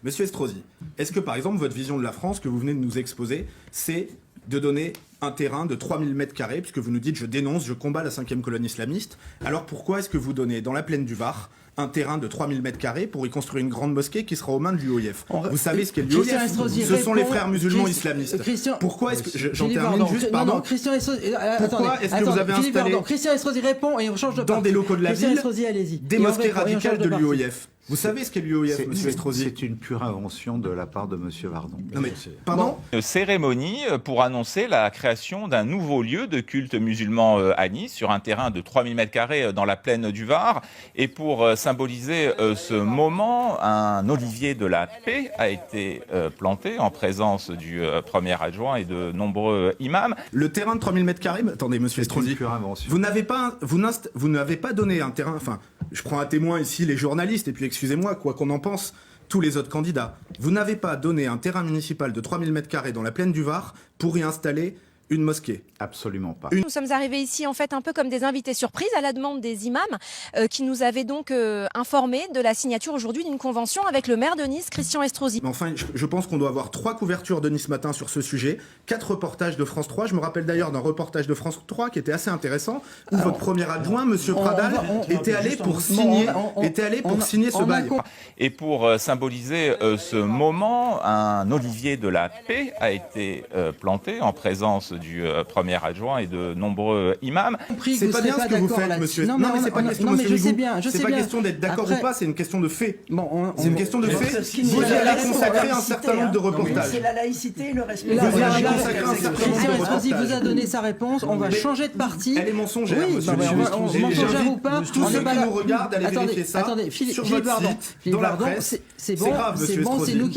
Monsieur Estrosi, est-ce que par exemple votre vision de la France que vous venez de nous exposer, c'est de donner un terrain de 3000 m², puisque vous nous dites je dénonce, je combats la 5e colonne islamiste, alors pourquoi est-ce que vous donnez dans la plaine du Var un terrain de 3000 m² pour y construire une grande mosquée qui sera aux mains de l'UOIF? Vous savez ce qu'est l'UOIF? Ce sont les frères musulmans islamistes. Pourquoi est-ce que... J'en termine juste, pardon. Pourquoi est-ce que vous avez installé Christian Estrosi répond et on change de dans des locaux de la ville des mosquées radicales de l'UOIF? Vous savez ce qu'est l'UOIF, monsieur Estrosi? C'est une pure invention de la part de monsieur Vardon. Non mais, pardon? Une cérémonie pour annoncer la création d'un nouveau lieu de culte musulman à Nice, sur un terrain de 3000 m² dans la plaine du Var. Et pour symboliser ce moment, un olivier de la paix a été planté en présence du premier adjoint et de nombreux imams. Le terrain de 3000 m², attendez, monsieur Estrosi, vous n'avez pas donné un terrain, enfin, je prends à témoin ici les journalistes, et puis excusez-moi, quoi qu'on en pense, tous les autres candidats, vous n'avez pas donné un terrain municipal de 3000 m² dans la plaine du Var pour y installer une mosquée? Absolument pas. Nous sommes arrivés ici en fait un peu comme des invités surprises à la demande des imams qui nous avaient donc informés de la signature aujourd'hui d'une convention avec le maire de Nice, Christian Estrosi. Mais enfin, je pense qu'on doit avoir 3 couvertures de Nice Matin sur ce sujet, 4 reportages de France 3. Je me rappelle d'ailleurs d'un reportage de France 3 qui était assez intéressant, où votre premier adjoint, monsieur Pradal, était allé pour signer ce bail. Et pour symboliser ce moment, un olivier de la paix a été planté en présence du premier adjoint et de nombreux imams. C'est pas bien ce que vous faites, monsieur. Non, mais c'est pas question, monsieur Hugo. C'est pas question d'être d'accord ou pas, c'est une question de fait. C'est une question de fait. Vous y allez consacrer un certain nombre de reportages. C'est la laïcité et le respect. Vous y allez consacrer un certain nombre de Christian Estrosi reportages. vous a donné sa réponse. On va changer de parti. Elle est mensongère, Oui, monsieur. mensongère ou pas. Tous ceux qui nous regardent, allez vérifier ça sur votre site, dans la presse. C'est grave, monsieur bon, c'est nous qui